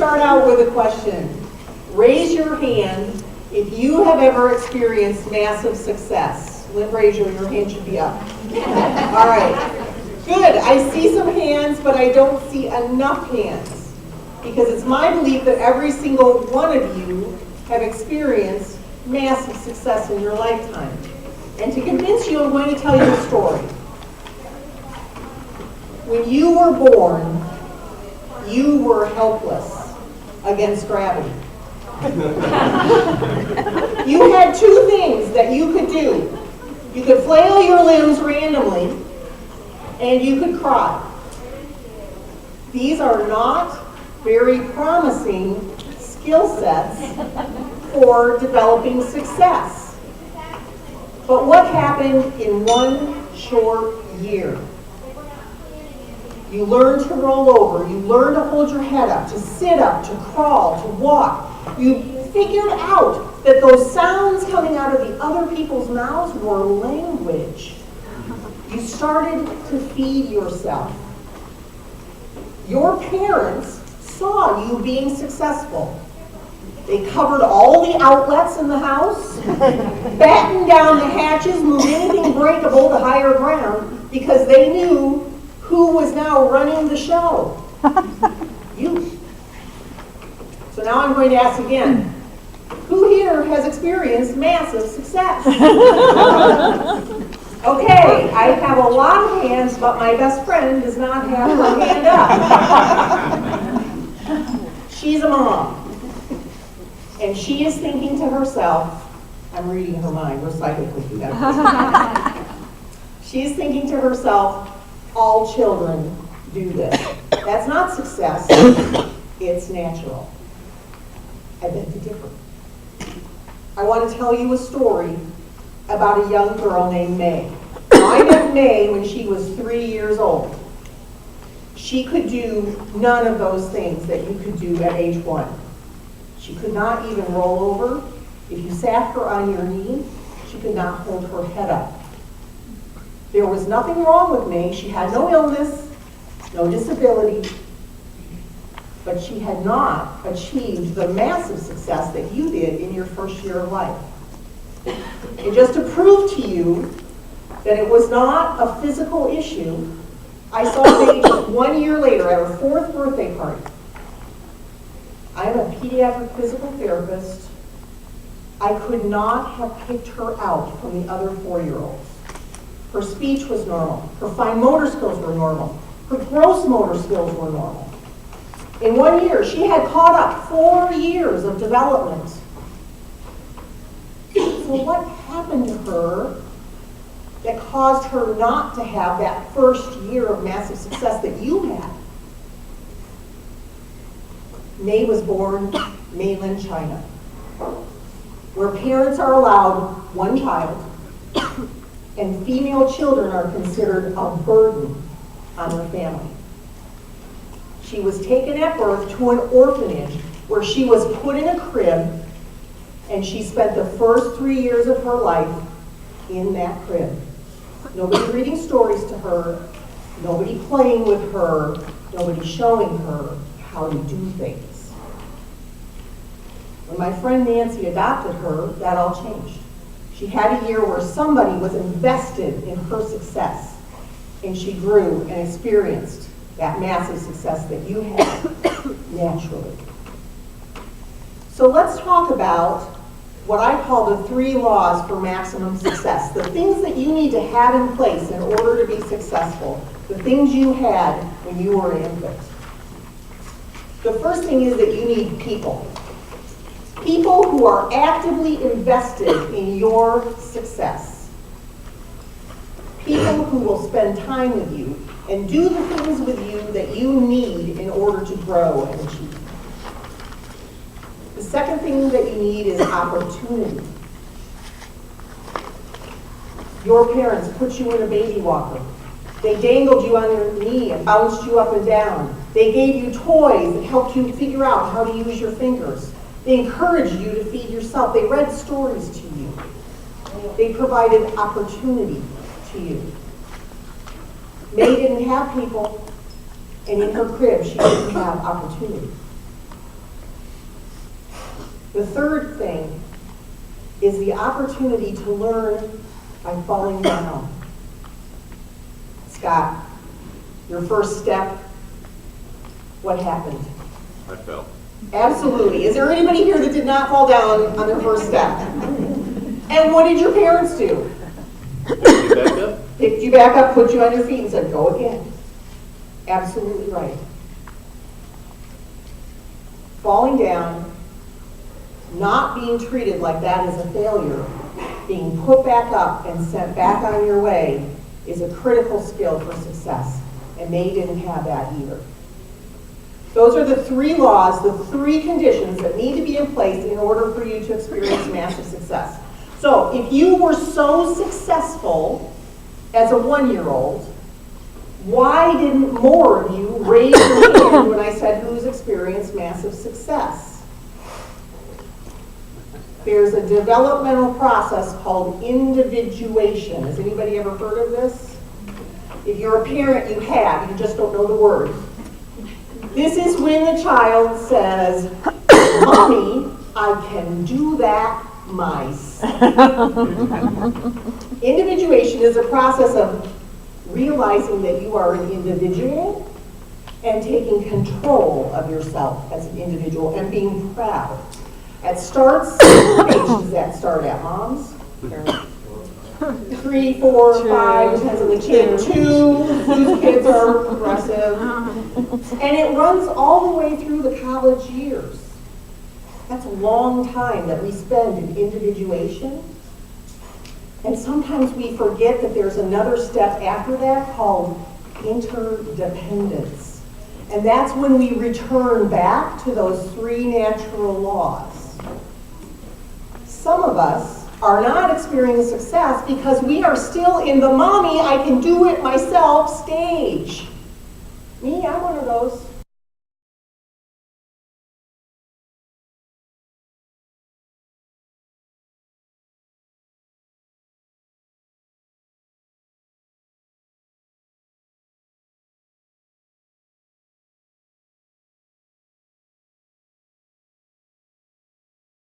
start out with a question. Raise your hand if you have ever experienced massive success. Lynn, raise your hand should be up. All right. Good. I see some hands, but I don't see enough hands. Because it's my belief that every single one of you have experienced massive success in your lifetime. And to convince you, I'm going to tell you a story. When you were born, you were helpless against gravity. You had two things that you could do. You could flail your limbs randomly, and you could cry. These are not very promising skill sets for developing success. But what happened in one short year? You learn to roll over, you learn to hold your head up, to sit up, to crawl, to walk. You figured out that those sounds coming out of the other people's mouths were language. You started to feed yourself. Your parents saw you being successful. They covered all the outlets in the house, battened down the hatches, moved anything breakable to higher ground, because they knew who was now running the show. You. So now I'm going to ask again, who here has experienced massive success? Okay, I have a lot of hands, but my best friend does not have her hand up. She's a mom. And she is thinking to herself, I'm reading her mind, we're psychically together. She's thinking to herself, all children do this. That's not success, it's natural. I beg to differ. I want to tell you a story about a young girl named May. Now, I met May when she was 3 years old. She could do none of those things that you could do at age 1. She could not even roll over. If you sat her on your knee, she could not hold her head up. There was nothing wrong with May. She had no illness, no disability, but she had not achieved the massive success that you did in your first year of life. And just to prove to you that it was not a physical issue, I saw May just 1 year later at her 4th birthday party. I am a pediatric physical therapist. I could not have picked her out from the other 4-year-olds. Her speech was normal. Her fine motor skills were normal. Her gross motor skills were normal. In 1 year, she had caught up 4 years of development. So what happened to her that caused her not to have that first year of massive success that you had? May was born mainland China, where parents are allowed one child, and female children are considered a burden on their family. She was taken at birth to an orphanage where she was put in a crib, and she spent the first 3 years of her life in that crib. Nobody reading stories to her, nobody playing with her, nobody showing her how to do things. When my friend Nancy adopted her, that all changed. She had a year where somebody was invested in her success, and she grew and experienced that massive success that you had naturally. So let's talk about what I call the 3 laws for maximum success, the things that you need to have in place in order to be successful, the things you had when you were an infant. The first thing is that you need people. People who are actively invested in your success. People who will spend time with you and do the things with you that you need in order to grow and achieve. The second thing that you need is opportunity. Your parents put you in a baby walker. They dangled you on their knee and bounced you up and down. They gave you toys that helped you figure out how to use your fingers. They encouraged you to feed yourself. They read stories to you. They provided opportunity to you. May didn't have people, and in her crib she didn't have opportunity. The third thing is the opportunity to learn by falling down. Scott, your first step, what happened? I fell. Absolutely. Is there anybody here that did not fall down on their first step? And what did your parents do? Pick you back up? Picked you back up, put you on your feet, and said, go again. Absolutely right. Falling down, not being treated like that is a failure, being put back up and sent back on your way is a critical skill for success. And they didn't have that either. Those are the three laws, the three conditions that need to be in place in order for you to experience massive success. So if you were so successful as a 1-year-old, why didn't more of you raise your hand when I said who's experienced massive success? There's a developmental process called individuation. Has anybody ever heard of this? If you're a parent, you have. You just don't know the word. This is when the child says, Mommy, I can do that myself. Individuation is a process of realizing that you are an individual and taking control of yourself as an individual and being proud. It starts, what age does that start at, moms? 3, 4, 5, depends on the kid. 2, whose kids are progressive. And it runs all the way through the college years. That's a long time that we spend in individuation. And sometimes we forget that there's another step after that called interdependence. And that's when we return back to those 3 natural laws. Some of us are not experiencing success because we are still in the mommy, I can do it myself stage. Me, I'm one of those.